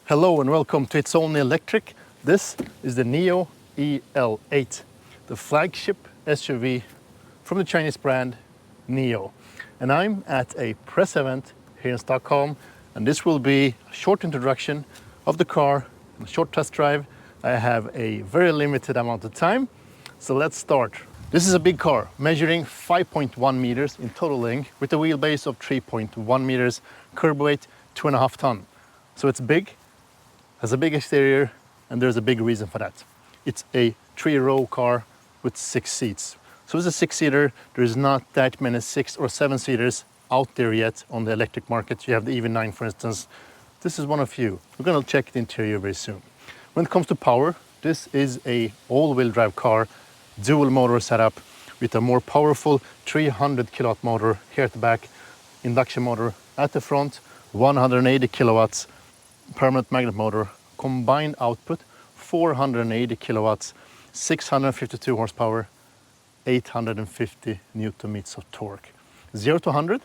Hello and welcome to It's Only Electric. This is the Nio EL8, the flagship SUV from the Chinese brand Nio. And I'm at a press event here in Stockholm, and this will be a short introduction of the car, a short test drive. I have a very limited amount of time, so let's start. This is a big car, measuring 5.1 meters in total length with a wheelbase of 3.1 meters, curb weight 2.5 tons. So it's big, has a big exterior, and there's a big reason for that. It's a 3-row car with 6 seats. So it's a 6-seater. There's not that many 6 or 7-seaters out there yet on the electric market. You have the EV9, for instance. This is one of few. We're gonna check the interior very soon. When it comes to power, this is a all-wheel drive car, dual motor setup with a more powerful 300 kilowatt motor here at the back, induction motor at the front, 180 kilowatts, permanent magnet motor, combined output 480 kilowatts, 652 horsepower, 850 newton meters of torque. 0 to 100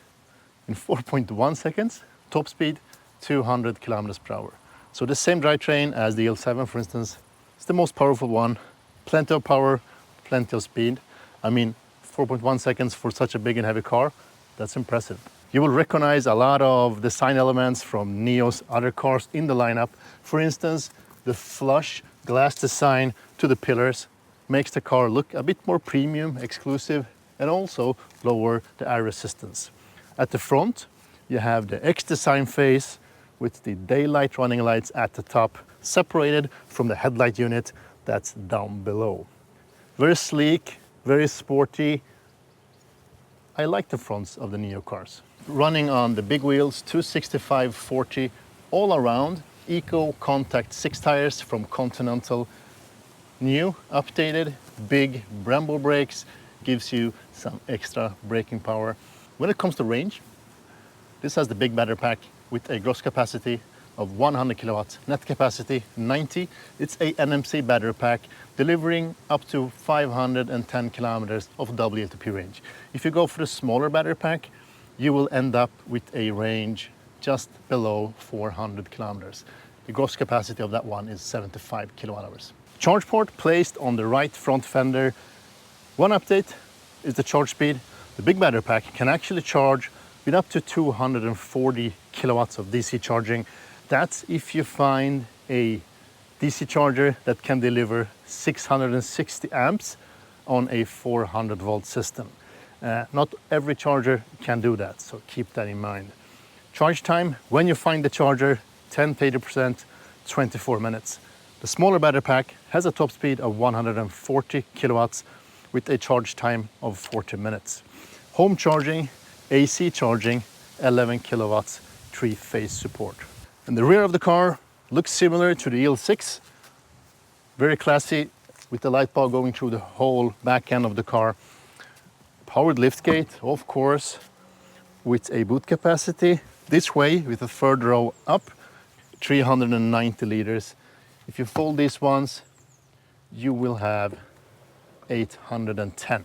in 4.1 seconds, top speed 200 kilometers per hour. So the same drivetrain as the EL7, for instance. It's the most powerful one. Plenty of power, plenty of speed. I mean, 4.1 seconds for such a big and heavy car, that's impressive. You will recognize a lot of design elements from Nio's other cars in the lineup. For instance, the flush glass design to the pillars makes the car look a bit more premium, exclusive, and also lower the air resistance. At the front, you have the X design face with the daylight running lights at the top, separated from the headlight unit that's down below. Very sleek, very sporty. I like the fronts of the Nio cars. Running on the big wheels, 265/40 all around, Eco Contact 6 tires from Continental. New, updated, big Brembo brakes, gives you some extra braking power. When it comes to range, this has the big battery pack with a gross capacity of 100 kilowatts, net capacity 90. It's a NMC battery pack delivering up to 510 kilometers of WLTP range. If you go for the smaller battery pack, you will end up with a range just below 400 kilometers. The gross capacity of that one is 75 kilowatt hours. Charge port placed on the right front fender. One update is the charge speed. The big battery pack can actually charge with up to 240 kilowatts of DC charging. That's if you find a DC charger that can deliver 660 amps on a 400 volt system. Not every charger can do that, so keep that in mind. Charge time, when you find the charger, 10 to 80%, 24 minutes. The smaller battery pack has a top speed of 140 kilowatts with a charge time of 40 minutes. Home charging, AC charging, 11 kilowatts, 3-phase support. And the rear of the car looks similar to the EL6. Very classy, with the light bar going through the whole back end of the car. Powered liftgate, of course, with a boot capacity this way with a third row up, 390 liters. If you fold these ones, you will have 810.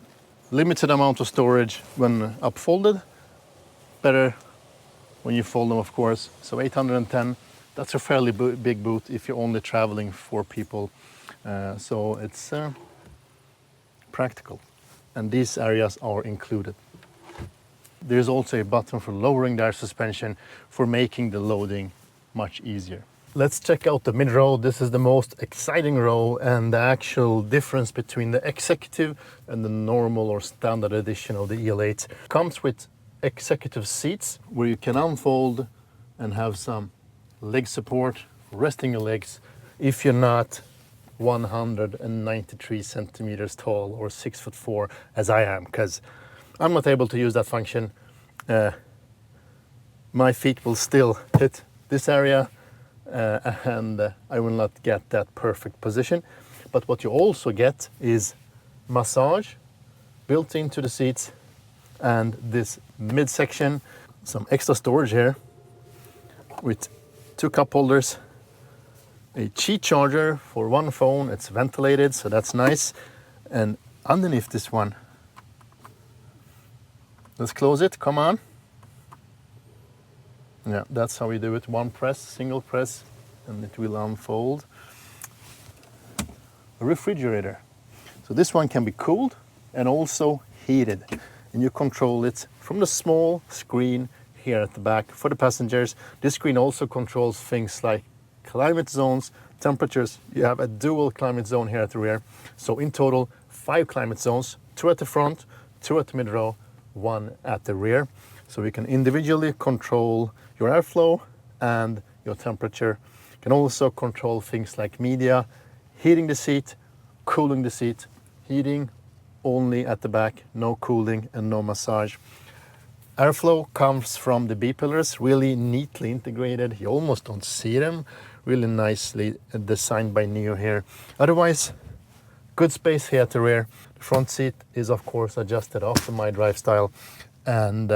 Limited amount of storage when upfolded, better when you fold them, of course. So 810, that's a fairly big boot if you're only traveling 4 people. So it's practical. And these areas are included. There's also a button for lowering the air suspension for making the loading much easier. Let's check out the mid-row. This is the most exciting row and the actual difference between the executive and the normal or standard edition of the EL8. Comes with executive seats where you can unfold and have some leg support for resting your legs if you're not 193 centimeters tall or 6'4" as I am, because I'm not able to use that function. My feet will still hit this area and I will not get that perfect position. But what you also get is massage built into the seats and this midsection, some extra storage here with 2 cup holders, a Qi charger for one phone. It's ventilated, so that's nice. And underneath this one, let's close it, come on. Yeah, that's how we do it. One press, single press, and it will unfold. A refrigerator. So this one can be cooled and also heated, and you control it from the small screen here at the back for the passengers. This screen also controls things like climate zones, temperatures. You have a dual climate zone here at the rear. So in total, 5 climate zones, 2 at the front, 2 at the mid row, 1 at the rear. So we can individually control your airflow and your temperature. You can also control things like media, heating the seat, cooling the seat, heating only at the back, no cooling and no massage. Airflow comes from the B-pillars, really neatly integrated. You almost don't see them. Really nicely designed by Nio here. Otherwise, good space here at the rear. The front seat is of course adjusted after my drive style, and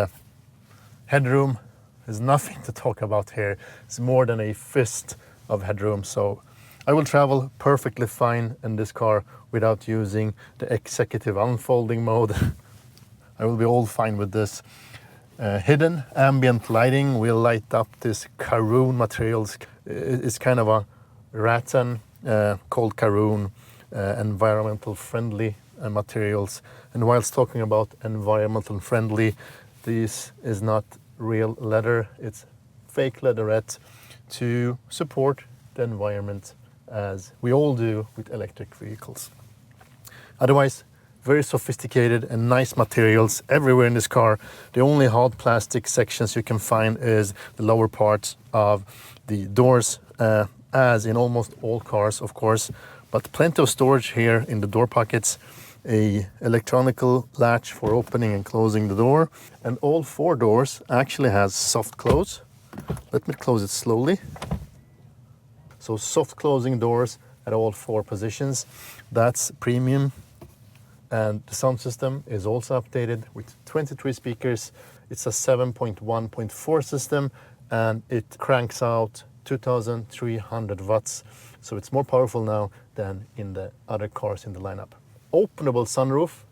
headroom is nothing to talk about here. It's more than a fist of headroom, so I will travel perfectly fine in this car without using the executive unfolding mode. I will be all fine with this. Hidden ambient lighting will light up this Karoon materials. It's kind of a rattan called Karoon, environmental friendly materials. And whilst talking about environmental friendly, this is not real leather, it's fake leatherette to support the environment, as we all do with electric vehicles. Otherwise, very sophisticated and nice materials everywhere in this car. The only hard plastic sections you can find is the lower parts of the doors, as in almost all cars, of course, but plenty of storage here in the door pockets, a electronical latch for opening and closing the door, and all 4 doors actually has soft close. Let me close it slowly. So soft closing doors at all 4 positions. That's premium. And the sound system is also updated with 23 speakers. It's a 7.1.4 system, and it cranks out 2,300 watts. So it's more powerful now than in the other cars in the lineup. Openable sunroof,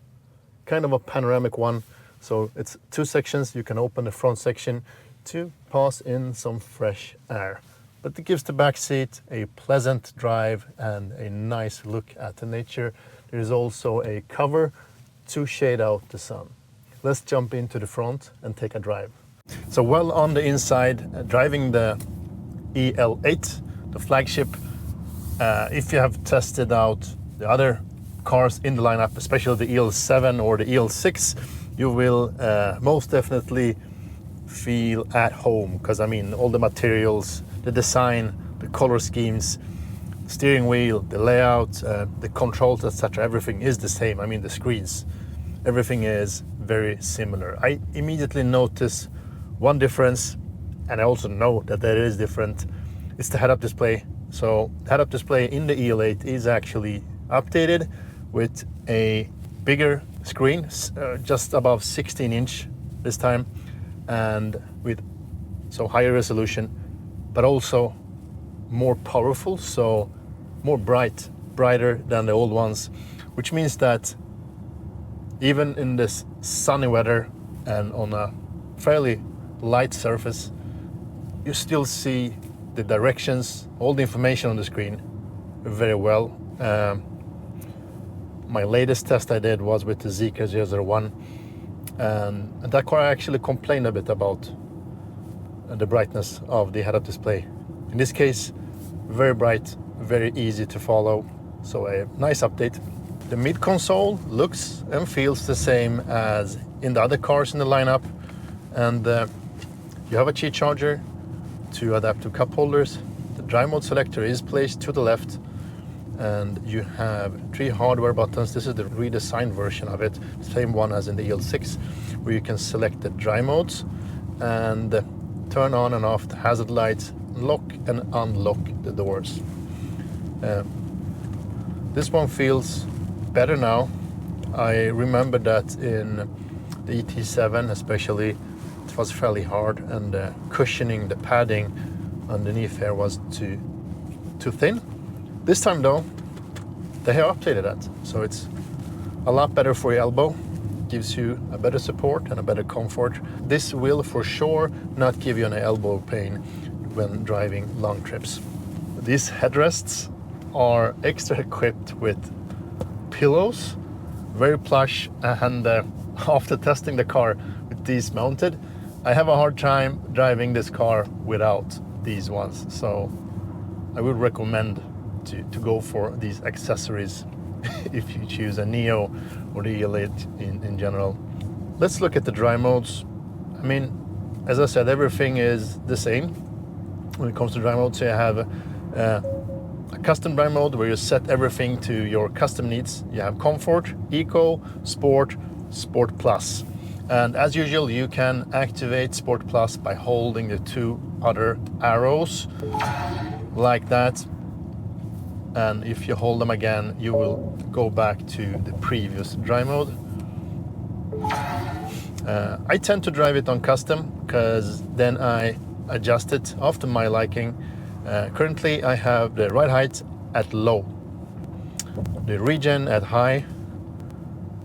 kind of a panoramic one. So it's 2 sections. You can open the front section to pass in some fresh air. But it gives the back seat a pleasant drive and a nice look at the nature. There is also a cover to shade out the sun. Let's jump into the front and take a drive. So well on the inside, driving the EL8, the flagship. If you have tested out the other cars in the lineup, especially the EL7 or the EL6, you will most definitely feel at home, because I mean all the materials, the design, the color schemes, steering wheel, the layout, the controls, etc. Everything is the same. I mean the screens, everything is very similar. I immediately notice one difference, and I also know that that is different. It's the head-up display. So the head-up display in the EL8 is actually updated with a bigger screen, just above 16-inch this time, and with higher resolution, but also more powerful, so more brighter than the old ones, which means that even in this sunny weather and on a fairly light surface, you still see the directions, all the information on the screen very well. My latest test I did was with the Zeekr 001, and that car actually complained a bit about the brightness of the head-up display. In this case, very bright, very easy to follow, so a nice update. The mid-console looks and feels the same as in the other cars in the lineup, and you have a Qi charger, 2 adaptive cup holders. The drive mode selector is placed to the left, and you have 3 hardware buttons. This is the redesigned version of it, same one as in the EL6, where you can select the drive modes and turn on and off the hazard lights, lock and unlock the doors. This one feels better now. I remember that in the ET7 especially, it was fairly hard, and the cushioning, the padding underneath here was too thin. This time though, they have updated that, so it's a lot better for your elbow, gives you a better support and a better comfort. This will for sure not give you an elbow pain when driving long trips. These headrests are extra equipped with pillows, very plush, and after testing the car with these mounted, I have a hard time driving this car without these ones. So I would recommend to go for these accessories if you choose a Nio or the EL8 in general. Let's look at the drive modes. I mean, as I said, everything is the same when it comes to drive mode. So you have a custom drive mode where you set everything to your custom needs. You have comfort, eco, sport, sport plus. And as usual, you can activate sport plus by holding the two other arrows like that. And if you hold them again, you will go back to the previous drive mode. I tend to drive it on custom because then I adjust it after my liking. Currently I have the ride height at low, the regen at high.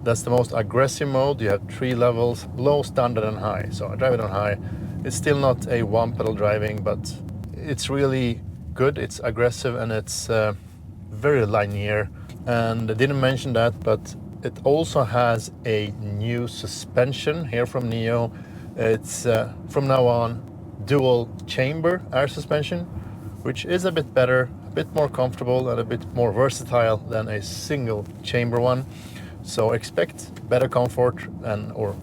That's the most aggressive mode. You have 3 levels: low, standard and high. So I drive it on high. It's still not a one pedal driving, but it's really good. It's aggressive and it's very linear. And I didn't mention that, but it also has a new suspension here from Nio. It's from now on dual chamber air suspension, which is a bit better, a bit more comfortable and a bit more versatile than a single chamber one. So expect better comfort, and or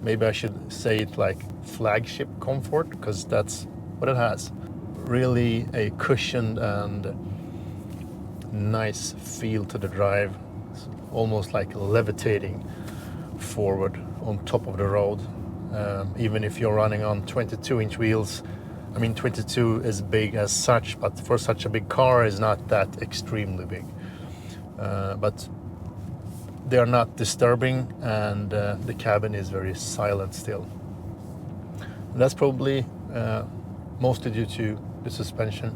maybe I should say it like flagship comfort, because that's what it has. Really a cushioned and nice feel to the drive. It's almost like levitating forward on top of the road. Even if you're running on 22-inch wheels. I mean, 22 is big as such, but for such a big car is not that extremely big. But they are not disturbing, and the cabin is very silent still. And that's probably mostly due to the suspension.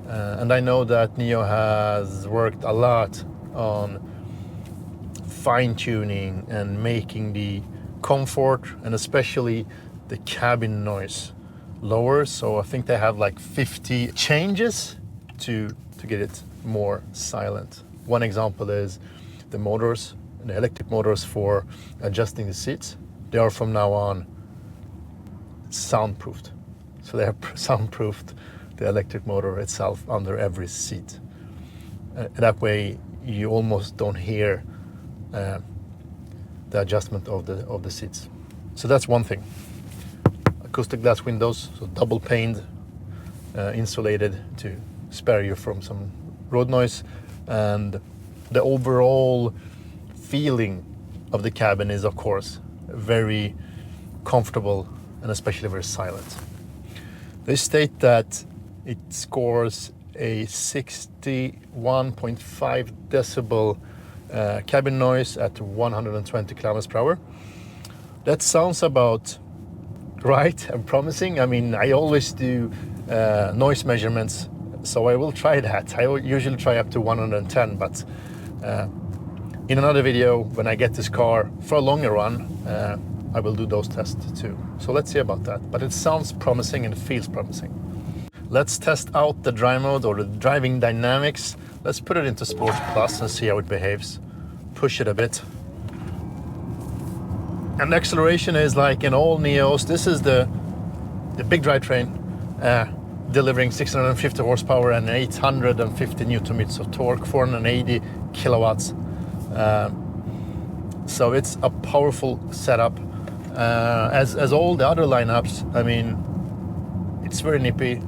And I know that Nio has worked a lot on fine-tuning and making the comfort and especially the cabin noise lower. So I think they have like 50 changes to get it more silent. One example is the motors, the electric motors for adjusting the seats. They are from now on soundproofed. So they have soundproofed the electric motor itself under every seat. That way you almost don't hear the adjustment of the seats. So that's one thing. Acoustic glass windows, so double paned, insulated to spare you from some road noise. And the overall feeling of the cabin is, of course, very comfortable and especially very silent. They state that it scores a 61.5 decibel cabin noise at 120 kilometers per hour. That sounds about right and promising. I mean, I always do noise measurements, so I will try that. I will usually try up to 110, but in another video, when I get this car for a longer run, I will do those tests too. So let's see about that. But it sounds promising and it feels promising. Let's test out the drive mode or the driving dynamics. Let's put it into Sport Plus and see how it behaves. Push it a bit. And the acceleration is like in all Nios. This is the big drivetrain, delivering 650 horsepower and 850 Newton meters of torque, 480 kilowatts. So it's a powerful setup. As all the other lineups, I mean, it's very nippy,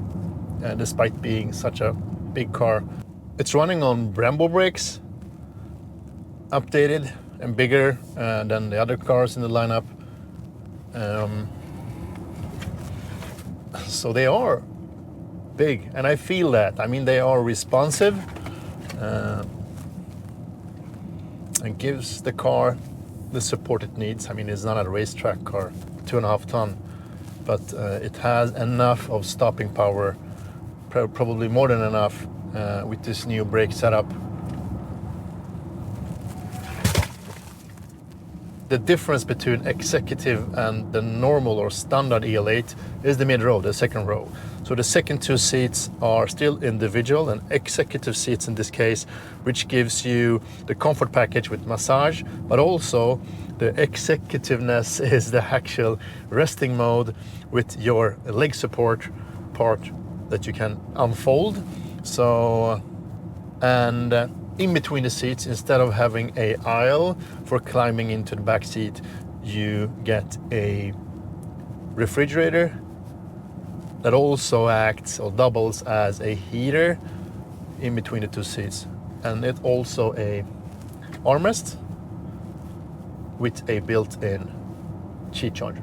despite being such a big car. It's running on Brembo brakes, updated and bigger than the other cars in the lineup. So they are big, and I feel that. I mean, they are responsive and gives the car the support it needs. I mean, it's not a racetrack car, 2.5 ton, but it has enough of stopping power, probably more than enough with this new brake setup. the difference between executive and the normal or standard EL8 is the mid row, the second row. So the second two seats are still individual and executive seats in this case, which gives you the comfort package with massage, but also the executiveness is the actual resting mode with your leg support part that you can unfold. So, and in between the seats, instead of having a aisle for climbing into the back seat, you get a refrigerator that also acts or doubles as a heater in between the two seats. And it also a armrest with a built-in Qi charger.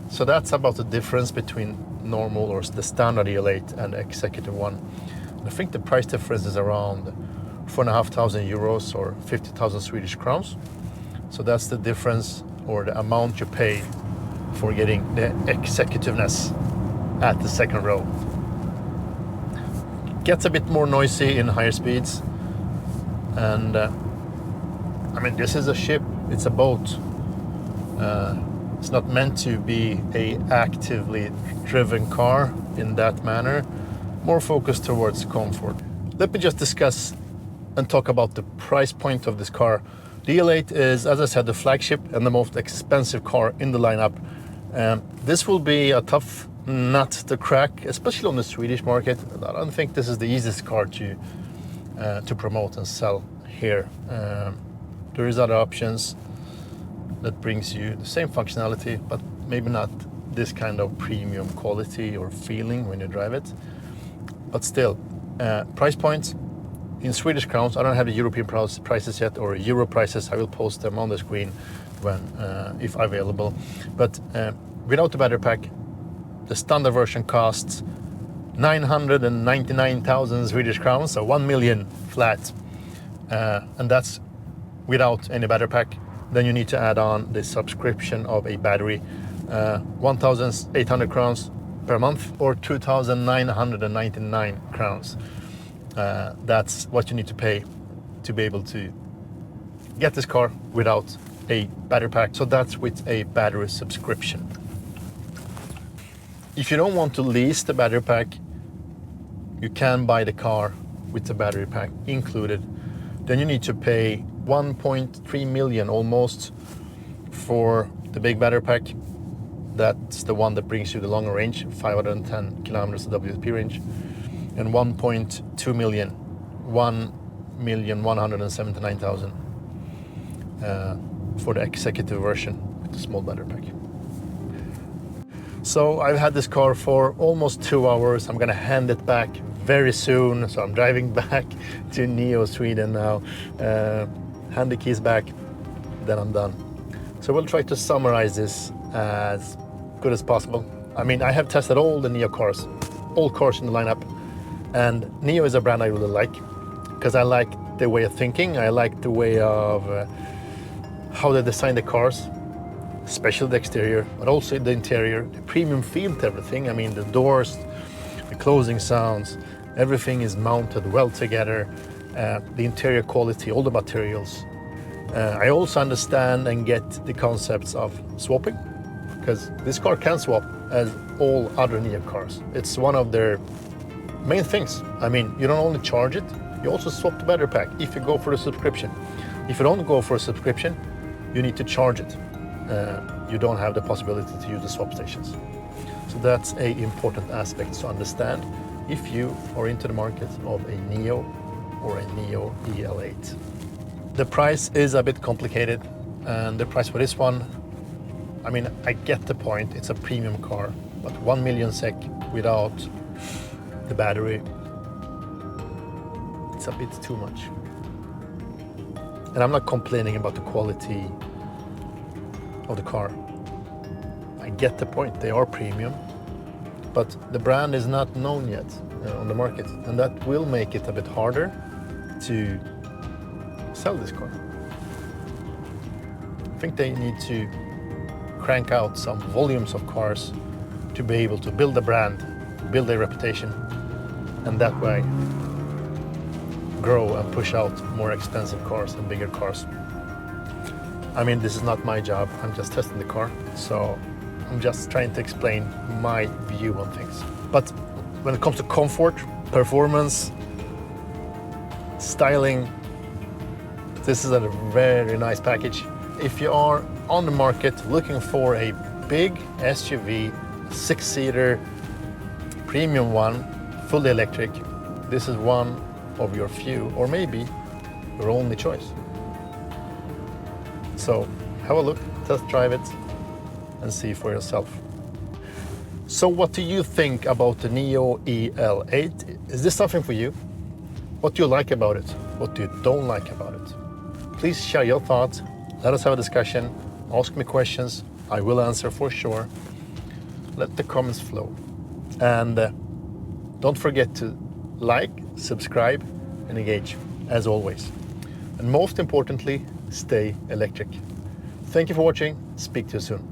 So that's about the difference between normal or the standard EL8 and the executive one. I think the price difference is around 4,500 euros or 50,000 Swedish crowns. So that's the difference or the amount you pay for getting the executiveness at the second row. Gets a bit more noisy in higher speeds, and I mean, this is a ship, it's a boat. It's not meant to be a actively driven car in that manner, more focused towards comfort. Let me just discuss and talk about the price point of this car. The EL8 is, as I said, the flagship and the most expensive car in the lineup. This will be a tough nut to crack, especially on the Swedish market. I don't think this is the easiest car to promote and sell here. There is other options that brings you the same functionality, but maybe not this kind of premium quality or feeling when you drive it. But still, price points in Swedish crowns. I don't have the European prices yet, or Euro prices. I will post them on the screen when, if available. But without the battery pack, the standard version costs 999,000 Swedish crowns, so 1 million flat. And that's without any battery pack. Then you need to add on the subscription of a battery, 1,800 crowns per month or 2,999 crowns. That's what you need to pay to be able to get this car without a battery pack. So that's with a battery subscription. If you don't want to lease the battery pack, you can buy the car with the battery pack included. Then you need to pay 1.3 million almost for the big battery pack. That's the one that brings you the longer range, 510 kilometers of WLTP range, and 1.2 million, 1,179,000 for the executive version with the small battery pack. So I've had this car for almost 2 hours. I'm gonna hand it back very soon. So I'm driving back to Nio, Sweden now. Hand the keys back, then I'm done. So we'll try to summarize this as good as possible. I mean, I have tested all the Nio cars, all cars in the lineup, and Nio is a brand I really like because I like the way of thinking. I like the way of how they design the cars, especially the exterior, but also the interior, the premium feel to everything. I mean, the doors, the closing sounds, everything is mounted well together. The interior quality, all the materials. I also understand and get the concepts of swapping, because this car can swap as all other Nio cars. It's one of their main things. I mean, you don't only charge it, you also swap the battery pack if you go for a subscription. If you don't go for a subscription, you need to charge it. You don't have the possibility to use the swap stations. So that's an important aspect to understand if you are into the market of a Nio or a Nio EL8. The price is a bit complicated, and the price for this one, I mean, I get the point, it's a premium car, but 1 million SEK without the battery, it's a bit too much. And I'm not complaining about the quality of the car. I get the point, they are premium, but the brand is not known yet on the market, and that will make it a bit harder to sell this car. I think they need to crank out some volumes of cars to be able to build a brand, build a reputation, and that way grow and push out more expensive cars and bigger cars. I mean, this is not my job. I'm just testing the car. So I'm just trying to explain my view on things. But when it comes to comfort, performance, styling, this is a very nice package. If you are on the market looking for a big SUV, 6-seater, premium one, fully electric, this is one of your few, or maybe your only choice. So have a look, test drive it, and see for yourself. So what do you think about the Nio EL8? Is this something for you? What do you like about it? What do you don't like about it? Please share your thoughts. Let us have a discussion. Ask me questions. I will answer for sure. Let the comments flow. And don't forget to like, subscribe, and engage, as always. And most importantly, stay electric. Thank you for watching. Speak to you soon.